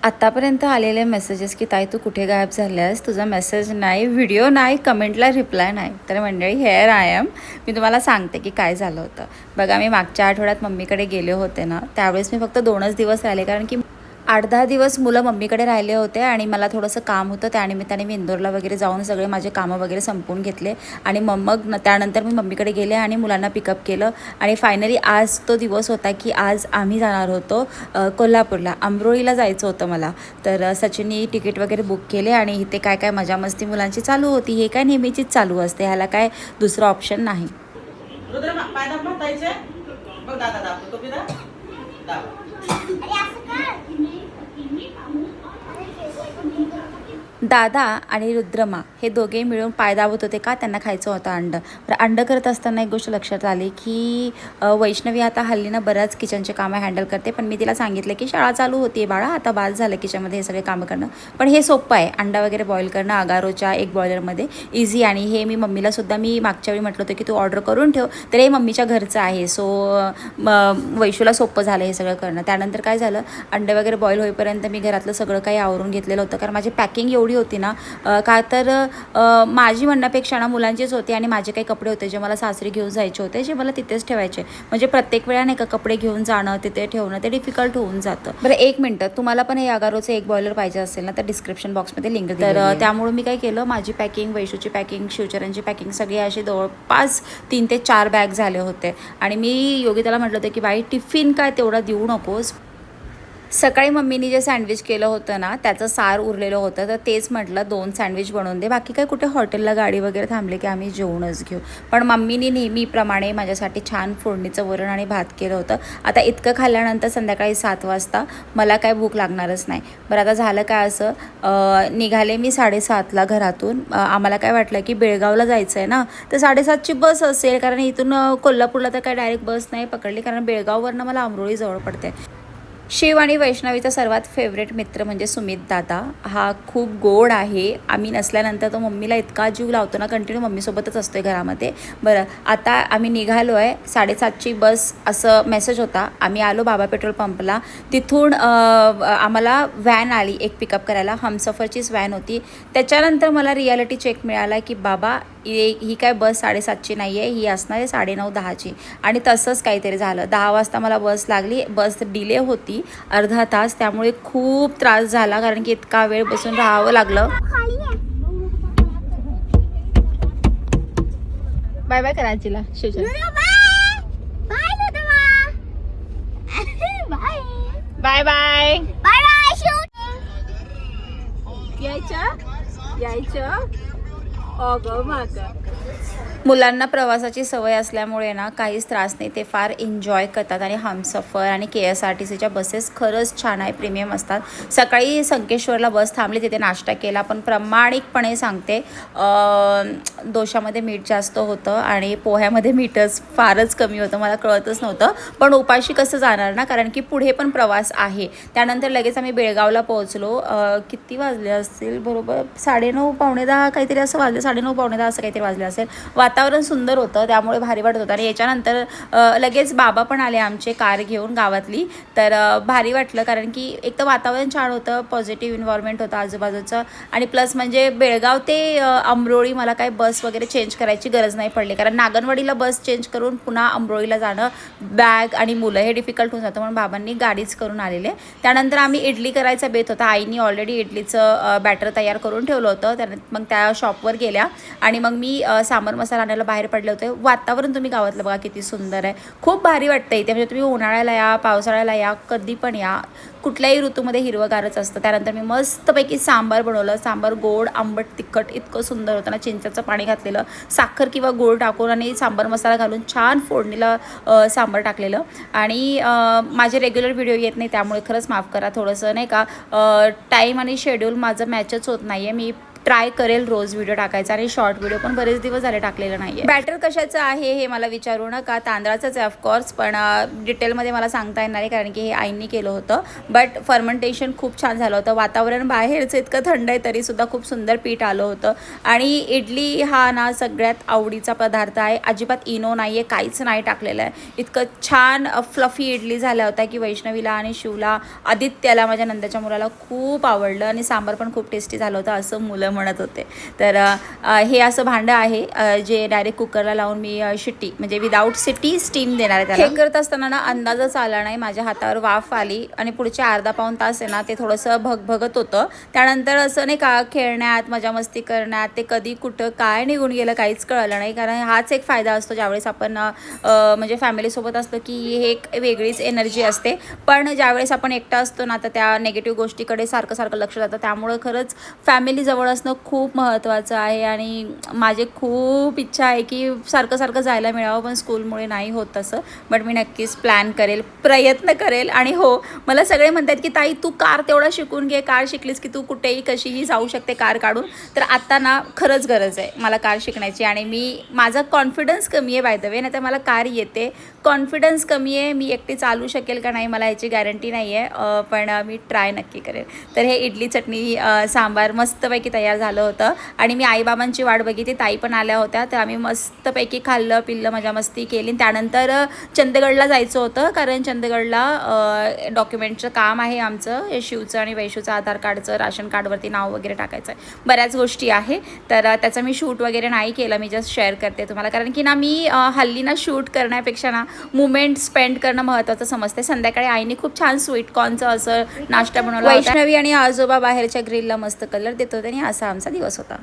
आतापर्यंत आलेले मेसेजेस की ताई तू कुठे गायब झाल्यास, तुझा मेसेज नाही, व्हिडिओ नाही, कमेंटला रिप्लाय नाही. तर मंडळी हेअर आय एम. मी तुम्हाला सांगते की काय झालं होतं. बघा, मी मागच्या आठवड्यात मम्मीकडे गेले होते ना, त्यावेळेस मी फक्त 2च दिवस राहिले, कारण की 8-10 दिवस मुलं मम्मीकडे राहिले होते आणि मला थोडंसं काम होतं. त्यानिमित्ताने मी इंदोरला वगैरे जाऊन सगळे माझे कामं वगैरे संपवून घेतले आणि मग त्यानंतर मी मम्मीकडे गेले आणि मुलांना पिकअप केलं. आणि फायनली आज तो दिवस होता की आज आम्ही जाणार होतो कोल्हापूरला, आंबरोळीला जायचं होतं मला. तर सचिननी तिकीट वगैरे बुक केले आणि इथे काय काय मजा मस्ती मुलांची चालू होती. हे काय नेहमीचीच चालू असते, ह्याला काय दुसरं ऑप्शन नाही. दादा आणि रुद्रमा हे दोघे मिळून पाय दाबत होते का त्यांना खायचं होतं अंडं. तर अंडं करत असताना एक गोष्ट लक्षात आली की वैष्णवी आता हल्लीनं बऱ्याच किचनचे कामं हँडल करते. पण मी तिला सांगितलं की शाळा चालू होती बाळा, आता बाद झालं किचनमध्ये हे सगळे कामं करणं. पण हे सोपं आहे, अंडा वगैरे बॉईल करणं अगारोच्या एक बॉयलरमध्ये इझी. आणि हे मी मम्मीलासुद्धा मी मागच्या वेळी म्हटलं होतं की तू ऑर्डर करून ठेव, तर हे मम्मीच्या घरचं आहे. सो वैशूला सोपं झालं हे सगळं करणं. त्यानंतर काय झालं, अंडे वगैरे बॉईल होईपर्यंत मी घरातलं सगळं काही आवरून घेतलेलं होतं, कारण माझी पॅकिंग एवढी होती ना, का तर माझी म्हणण्यापेक्षा ना मुलांचीच होती. आणि माझे काही कपडे होते जे मला सासरी घेऊन जायचे होते, जे मला तिथेच ठेवायचे. म्हणजे प्रत्येक वेळा नाही का कपडे घेऊन जाणं तिथे ठेवणं ते डिफिकल्ट होऊन जातं. बरं, एक मिनटं, तुम्हाला पण हे अगारोचं एक बॉयलर पाहिजे असेल ना, तर डिस्क्रिप्शन बॉक्समध्ये लिंक दिली. तर त्यामुळे मी काय केलं, माझी पॅकिंग, वैशूची पॅकिंग, शिवचरणची पॅकिंग सगळी अशी जवळपास 3 ते 4 बॅग झाले होते. आणि मी योगिताला म्हटलं होतं की बाई टिफिन काय तेवढा देऊ नकोस. सकाळी मम्मीनी जे सँडविच केलं होतं ना, त्याचं सार उरलेलं होतं, तर तेच म्हटलं 2 सँडविच बनवून दे. बाकी काय कुठे हॉटेलला गाडी वगैरे थांबले की आम्ही जेवणच घेऊ. पण मम्मीनी नेहमीप्रमाणे माझ्यासाठी छान फोडणीचं वरण आणि भात केलं होतं. आता इतकं खाल्ल्यानंतर संध्याकाळी 7 वाजता मला काय भूक लागणारच नाही. बरं, आता झालं काय असं, निघाले मी 7:30ला घरातून. आम्हाला काय वाटलं की बेळगावला जायचं आहे ना, तर 7:30ची बस असेल, कारण इथून कोल्हापूरला तर काय डायरेक्ट बस नाही पकडली, कारण बेळगाववरनं मला आंबरोळी जवळ पडते. शिव आणि वैष्णवीचा सर्वात फेवरेट मित्र म्हणजे सुमित दादा. हा खूप गोड आहे. आम्ही नसल्यानंतर तो मम्मीला इतका जीव लावतो ना, कंटिन्यू मम्मीसोबतच असतो आहे घरामध्ये. बरं, आता आम्ही निघालो आहे, 7:30ची बस असं मेसेज होता. आम्ही आलो बाबा पेट्रोल पंपला. तिथून आम्हाला व्हॅन आली एक पिकअप करायला, हमसफरचीच व्हॅन होती. त्याच्यानंतर मला रियालिटी चेक मिळाला की बाबा ही काय बस 7:30ची नाही आहे, ही असणार आहे 9:30-10ची. आणि तसंच काहीतरी झालं. 10 वाजता मला बस लागली. बस डिले होती अर्धा तास, त्यामुळे खूप त्रास झाला, कारण की इतका वेळ बसून राहावं लागलं. बाय बाय करायचीला शिवचरण. बाय बाय यायचं अगं माझं. मुलांना प्रवासाची सवय असल्यामुळे ना काहीच त्रास नाही, ते फार एन्जॉय करतात. आणि हमसफर आणि KSRTCच्या बसेस खरंच छान आहे, प्रीमियम असतात. सकाळी संकेश्वरला बस थांबली, तिथे नाश्ता केला. पण प्रामाणिकपणे सांगते, डोशामध्ये मीठ जास्त होतं आणि पोह्यामध्ये मीठच फारच कमी होतं. मला कळतच नव्हतं, पण उपाशी कसं जाणार ना, कारण की पुढे पण प्रवास आहे. त्यानंतर लगेच आम्ही बेळगावला पोहोचलो. किती वाजले असतील, बरोबर 9:30 9:45 काहीतरी असं वाजले, 9:30 9:45 असं काहीतरी वाजले असेल. वातावरण सुंदर होतं, त्यामुळे भारी वाटत होतं. आणि याच्यानंतर लगेच बाबा पण आले आमचे कार घेऊन गावातली. तर भारी वाटलं, कारण की एक तर वातावरण छान होतं, पॉझिटिव्ह इन्व्हायरमेंट होतं आजूबाजूचं. आणि प्लस म्हणजे बेळगाव ते आंबरोळी मला काय बस वगैरे चेंज करायची गरज नाही पडली, कारण नागनवाडीला बस चेंज करून पुन्हा आंबरोळीला जाणं, बॅग आणि मुलं हे डिफिकल्ट होऊन जातं, म्हणून बाबांनी गाडीच करून आलेले. त्यानंतर आम्ही इडली करायचा बेत होता. आईनी ऑलरेडी इडलीचं बॅटर तयार करून ठेवलं होतं. मग त्या शॉपवर गेल्या आणि मग मी सांबर मसाला आणायला बाहेर पडले होते. वातावरण तुम्ही गावातलं बघा किती सुंदर आहे, खूप भारी वाटतं इथे. म्हणजे तुम्ही उन्हाळ्याला या, पावसाळ्याला या, कधी पण या, कुठल्याही ऋतूमध्ये हिरवगारच असतं. त्यानंतर मी मस्तपैकी सांबार बनवलं. सांबार गोड आंबट तिखट इतकं सुंदर होतं ना, चिंचेचं पाणी घातलेलं, साखर किंवा गोड टाकून आणि सांबार मसाला घालून छान फोडणीला सांबार टाकलेलं. आणि माझे रेग्युलर व्हिडिओ येत नाही, त्यामुळे खरंच माफ करा. थोडंसं नाही का टाईम आणि शेड्यूल माझं मॅचच होत नाही आहे. मी ट्राय करेल रोज व्हिडिओ टाकायचा आणि शॉर्ट व्हिडिओ पण बरेच दिवस झाले टाकलेलं नाही आहे. बॅटर कशाचं आहे हे मला विचारू नका, तांदळाचंच आहे ऑफकोर्स, पण डिटेलमध्ये मला सांगता येणार आहे कारण की हे आईंनी केलं होतं. बट फर्मेंटेशन खूप छान झालं होतं. वातावरण बाहेरचं इतकं थंड आहे तरीसुद्धा खूप सुंदर पीठ आलं होतं. आणि इडली हा ना सगळ्यात आवडीचा पदार्थ आहे. अजिबात इनो नाही आहे, काहीच नाही टाकलेलं आहे. इतकं छान फ्लफी इडली झाल्या होत्या की वैष्णवीला आणि शिवला, आदित्याला माझ्या नंदाच्या मुलाला खूप आवडलं आणि सांबार पण खूप टेस्टी झालं होतं असं मुलं म्हणत होते. तर हे असं भांडं आहे जे डायरेक्ट कुकरला लावून मी शिट्टी म्हणजे विदाऊट सिटी स्टीम देणार आहे त्याला. हे करत असताना ना अंदाजच आला नाही, माझ्या हातावर वाफ आली आणि पुढचे अर्धा पाऊण तास आहे ना ते थोडंसं भगभगत होतं. त्यानंतर असं नाही का खेळण्यात मजा मस्ती करण्यात ते कधी कुठं काय निघून गेलं काहीच कळलं नाही. कारण हाच एक फायदा असतो ज्यावेळेस आपण म्हणजे फॅमिलीसोबत असतो की हे एक वेगळीच एनर्जी असते. पण ज्यावेळेस आपण एकटा असतो ना तर त्या नेगेटिव्ह गोष्टीकडे सारखं सारखं लक्ष जातं. त्यामुळं खरंच फॅमिली जवळ असणं खूप महत्त्वाचं आहे आणि माझी खूप इच्छा आहे की सारखं सारखं जायला मिळावं, पण स्कूलमुळे नाही होत तसं. बट मी नक्कीच प्लॅन करेल, प्रयत्न करेल. आणि हो, मला सगळे म्हणतात की ताई तू कार तेवढा शिकून घे, कार शिकलीस की तू कुठेही कशीही जाऊ शकते कार काढून. तर आता ना खरंच गरज आहे मला कार शिकण्याची आणि माझा कॉन्फिडन्स कमी आहे बाय द वे, नाही तर मला कार येते. कॉन्फिडन्स कमी आहे, मी एकटी चालू शकेल का नाही मला याची गॅरंटी नाही आहे, पण मी ट्राय नक्की करेल. तर हे इडली चटणी सांबार मस्तपैकी तयार झालं होतं आणि मी आईबाबांची वाट बघितली. ताई पण आल्या होत्या तर आम्ही मस्तपैकी खाल्लं पिल्लं मजा मस्ती केली. त्यानंतर चंदगडला जायचं होतं कारण चंदगडला डॉक्युमेंटचं काम आहे आमचं, शिवचं आणि वैशूचं आधार कार्डचं राशन कार्डवरती नाव वगैरे टाकायचं आहे, बऱ्याच गोष्टी आहे. तर त्याचं मी शूट वगैरे नाही केलं, मी जस्ट शेअर करते तुम्हाला कारण की ना मी हल्ली ना शूट करण्यापेक्षा ना मुमेंट स्पेंड करणं महत्त्वाचं समजते. संध्याकाळी आईने खूप छान स्वीट कॉर्नचं असं नाश्ता बनवला. वैष्णवी आणि आजोबा बाहेरच्या ग्रिलला मस्त कलर देत होते आणि असा आमचा दिवस होता.